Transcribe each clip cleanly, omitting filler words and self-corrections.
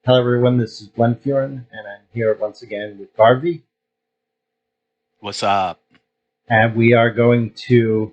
Hello, everyone. This is Glenfurin, and I'm here once again with Garvey. What's up? And we are going to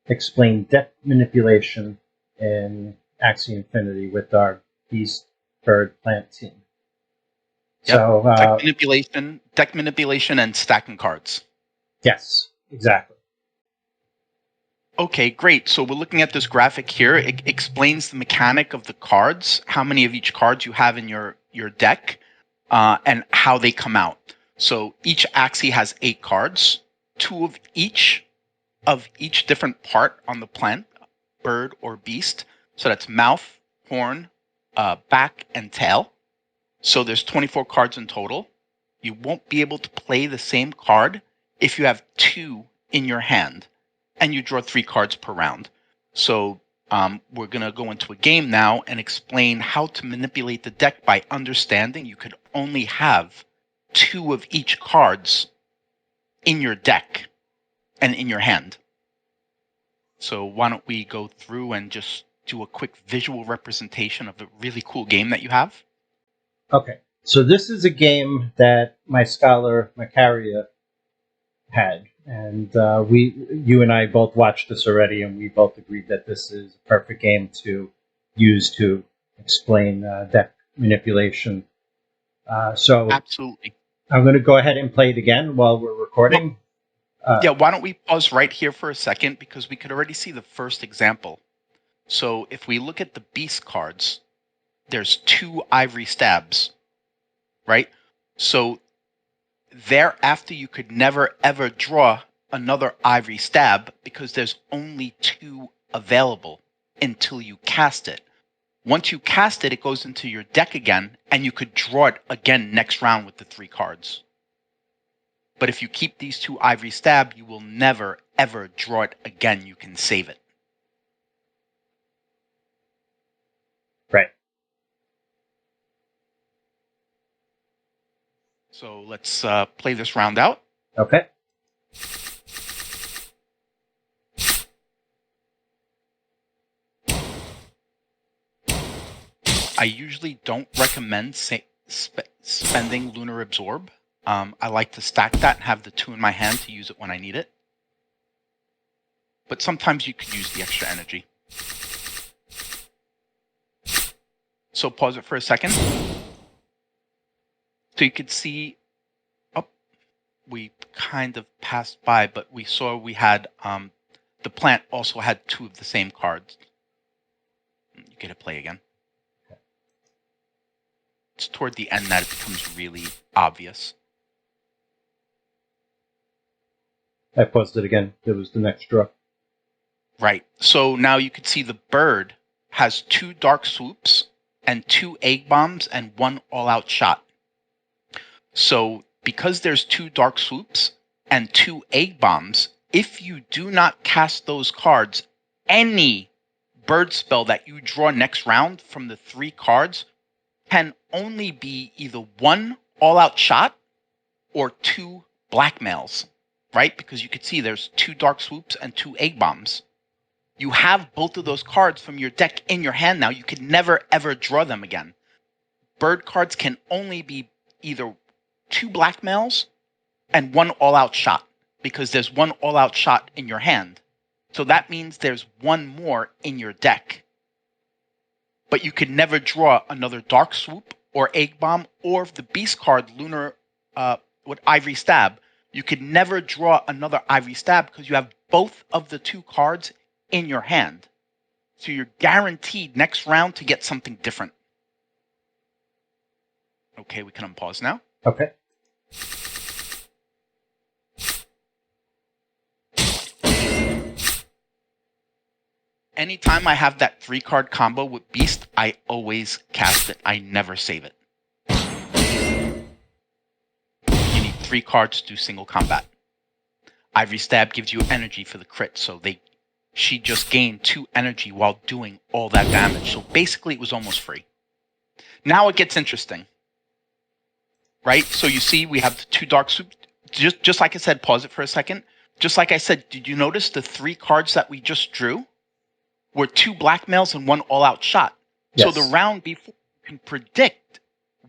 explain deck manipulation in Axie Infinity with our Beast Bird Plant team. Yep. So, Deck manipulation, and stacking cards. yes, exactly. Okay, great. So we're looking at this graphic here. It explains the mechanic of the cards, how many of each card you have in your deck, and how they come out. So each Axie has 8 cards, 2 of each different part on the plant, bird or beast. So that's mouth, horn, back, and tail. So there's 24 cards in total. You won't be able to play the same card if you have 2 in your hand, and you draw 3 cards per round. So we're going to go into a game now and explain how to manipulate the deck by understanding you could only have 2 of each cards in your deck and in your hand. So why don't we go through and just do a quick visual representation of a really cool game that you have? Okay, so this is a game that my scholar, Macaria, had. And you and I both watched this already, and we both agreed that this is a perfect game to use to explain deck manipulation. So Absolutely. I'm going to go ahead and play it again while we're recording. Yeah, why don't we pause right here for a second, because we could already see the first example. So if we look at the beast cards, there's 2 ivory stabs, right? So thereafter you could never ever draw another ivory stab because there's only 2 available until you cast it. Once you cast it, it goes into your deck again, and you could draw it again next round with the 3 cards. But if you keep these 2 ivory stab, you will never, ever draw it again. You can save it. Right. So let's play this round out. Okay. I usually don't recommend spending Lunar Absorb. I like to stack that and have the 2 in my hand to use it when I need it. But sometimes you could use the extra energy. So pause it for a second. So you could see, we kind of passed by, but we saw we had, the plant also had 2 of the same cards. You get to play again. It's toward the end that it becomes really obvious. I paused it again. It was the next draw. Right. So now you can see the bird has 2 dark swoops and 2 egg bombs and 1 all-out shot. So because there's 2 dark swoops and 2 egg bombs, if you do not cast those cards, any bird spell that you draw next round from the 3 cards can only be either 1 all-out shot or 2 blackmails, right? Because you could see there's 2 dark swoops and 2 egg bombs. You have both of those cards from your deck in your hand now. You can never, ever draw them again. Bird cards can only be either 2 blackmails and 1 all-out shot, because there's 1 all-out shot in your hand. So that means there's 1 more in your deck. But you can never draw another dark swoop or egg bomb, or the beast card, Lunar with ivory stab. You could never draw another ivory stab because you have both of the 2 cards in your hand. So you're guaranteed next round to get something different. Okay, we can unpause now. Okay. Anytime I have that 3-card combo with Beast, I always cast it. I never save it. You need 3 cards to do single combat. Ivory Stab gives you energy for the crit, so she just gained 2 energy while doing all that damage. So basically it was almost free. Now it gets interesting. Right? So you see we have the 2 dark soups. Just like I said, pause it for a second. Just like I said, did you notice the 3 cards that we just drew were 2 blackmails and 1 all-out shot? Yes. So the round before, can predict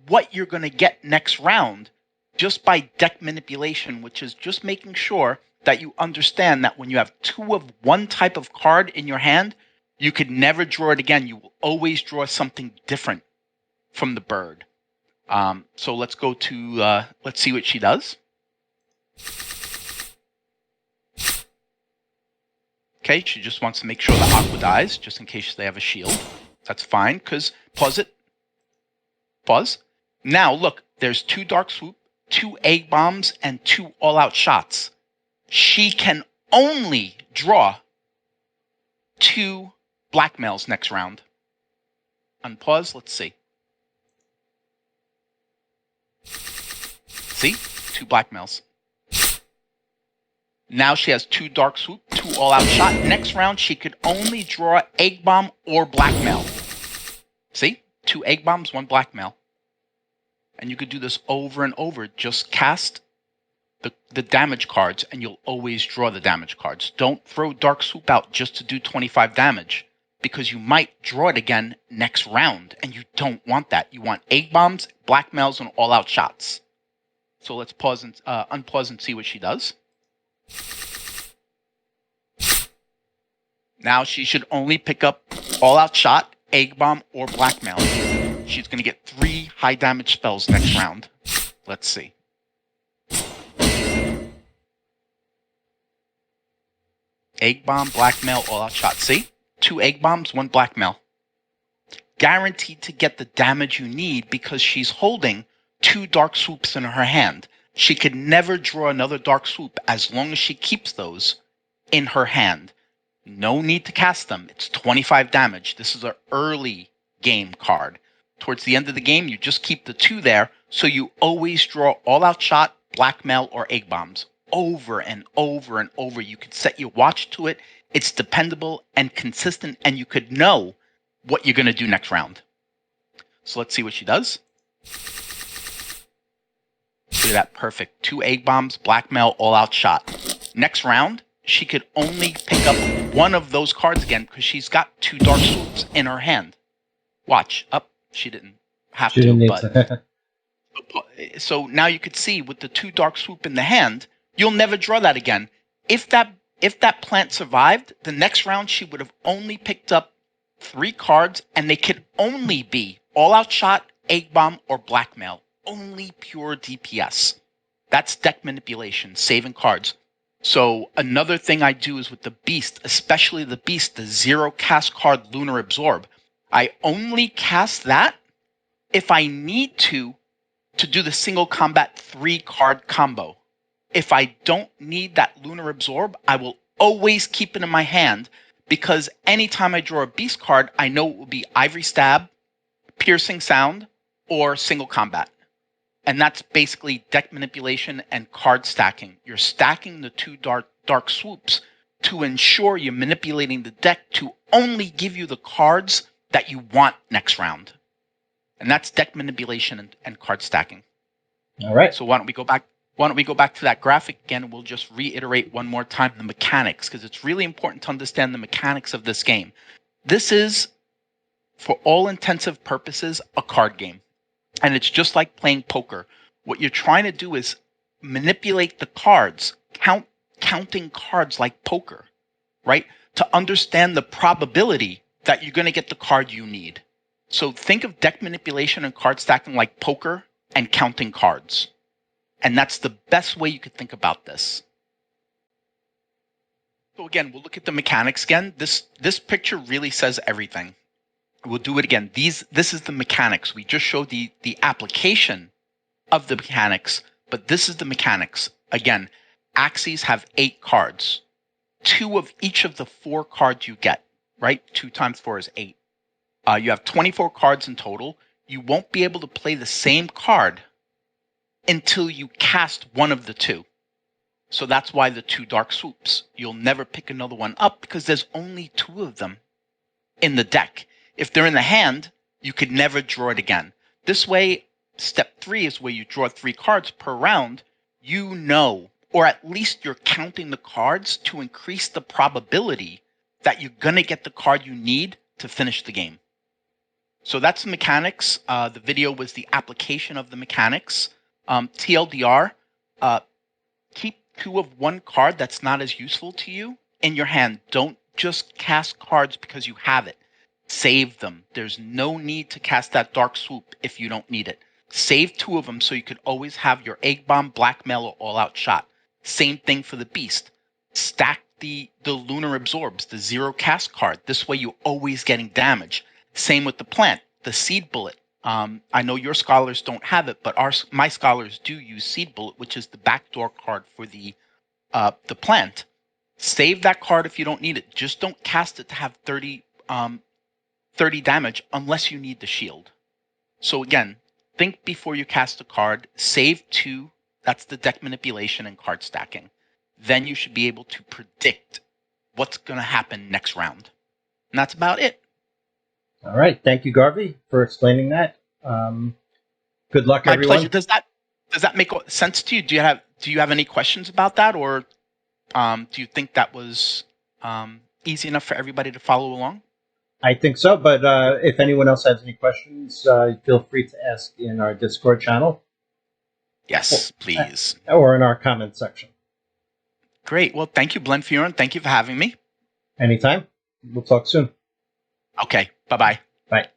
what you're going to get next round just by deck manipulation, which is just making sure that you understand that when you have two of one type of card in your hand, you could never draw it again. You will always draw something different from the bird. So let's go to, let's see what she does. Okay, she just wants to make sure the aqua dies, just in case they have a shield. That's fine, because pause it. Pause. Now, look, there's 2 Dark Swoop, 2 Egg Bombs, and 2 all-out shots. She can only draw 2 blackmails next round. Unpause, let's see. See? 2 blackmails. Now she has 2 Dark Swoop, 2 all-out shot. Next round, she could only draw Egg Bomb or Blackmail. See? 2 Egg Bombs, 1 Blackmail. And you could do this over and over. Just cast the damage cards, and you'll always draw the damage cards. Don't throw Dark Swoop out just to do 25 damage, because you might draw it again next round, and you don't want that. You want Egg Bombs, Blackmails, and all-out shots. So let's pause and unpause and see what she does. Now she should only pick up all-out shot, Egg Bomb, or Blackmail. She's going to get 3 high damage spells next round. Let's see. Egg Bomb, Blackmail, all-out shot. See? 2 Egg Bombs, 1 Blackmail. Guaranteed to get the damage you need because she's holding 2 Dark Swoops in her hand. She could never draw another Dark Swoop as long as she keeps those in her hand. No need to cast them. It's 25 damage. This is an early game card. Towards the end of the game, you just keep the 2 there, so you always draw all-out shot, Blackmail, or Egg Bombs. Over and over and over. You could set your watch to it. It's dependable and consistent, and you could know what you're going to do next round. So let's see what she does. Look at that, perfect. 2 Egg Bombs, Blackmail, all-out shot. Next round, she could only pick up 1 of those cards again because she's got 2 Dark Swoops in her hand. Watch. Up. She didn't have She to, didn't need but... to. So now you could see with the 2 Dark Swoop in the hand, you'll never draw that again. If that plant survived, the next round she would have only picked up 3 cards, and they could only be all-out shot, Egg Bomb, or Blackmail. Only pure DPS. That's deck manipulation, saving cards. So another thing I do is with the Beast, especially the Beast, the 0 cast card Lunar Absorb. I only cast that if I need to do the single combat 3 card combo. If I don't need that Lunar Absorb, I will always keep it in my hand, because anytime I draw a Beast card, I know it will be Ivory Stab, Piercing Sound, or single combat. And that's basically deck manipulation and card stacking. You're stacking the 2 dark swoops to ensure you're manipulating the deck to only give you the cards that you want next round. And that's deck manipulation and card stacking. All right. So why don't we go back to that graphic again, and we'll just reiterate one more time the mechanics, because it's really important to understand the mechanics of this game. This is, for all intensive purposes, a card game. And it's just like playing poker. What you're trying to do is manipulate the cards, counting cards like poker, right? To understand the probability that you're going to get the card you need. So think of deck manipulation and card stacking like poker and counting cards. And that's the best way you could think about this. So again, we'll look at the mechanics again. This picture really says everything. We'll do it again. This is the mechanics. We just showed the application of the mechanics, but this is the mechanics. Again, Axies have 8 cards. 2 of each of the 4 cards you get, right? 2 times 4 is 8. You have 24 cards in total. You won't be able to play the same card until you cast one of the 2. So that's why the 2 dark swoops. You'll never pick another one up because there's only 2 of them in the deck. If they're in the hand, you could never draw it again. This way, step 3 is where you draw 3 cards per round. You know, or at least you're counting the cards to increase the probability that you're going to get the card you need to finish the game. So that's the mechanics. The video was the application of the mechanics. TLDR, keep 2 of one card that's not as useful to you in your hand. Don't just cast cards because you have it. Save them. There's no need to cast that Dark Swoop if you don't need it. Save 2 of them so you could always have your Egg Bomb, Blackmail, or All Out Shot. Same thing for the Beast. Stack the Lunar Absorbs, the 0 cast card. This way you're always getting damage. Same with the plant, the Seed Bullet. I know your scholars don't have it, but my scholars do use Seed Bullet, which is the backdoor card for the plant. Save that card if you don't need it. Just don't cast it to have 30 damage unless you need the shield. So again, think before you cast a card. Save 2. That's the deck manipulation and card stacking. Then you should be able to predict what's going to happen next round. And that's about it. All right. Thank you, Garvey, for explaining that. Good luck, My everyone. pleasure. Does that make sense to you? Do you have any questions about that, or do you think that was easy enough for everybody to follow along? I think so, but if anyone else has any questions, feel free to ask in our Discord channel. Yes, please. Or in our comment section. Great. Well, thank you, Blenfuren. Thank you for having me. Anytime. We'll talk soon. Okay. Bye-bye. Bye.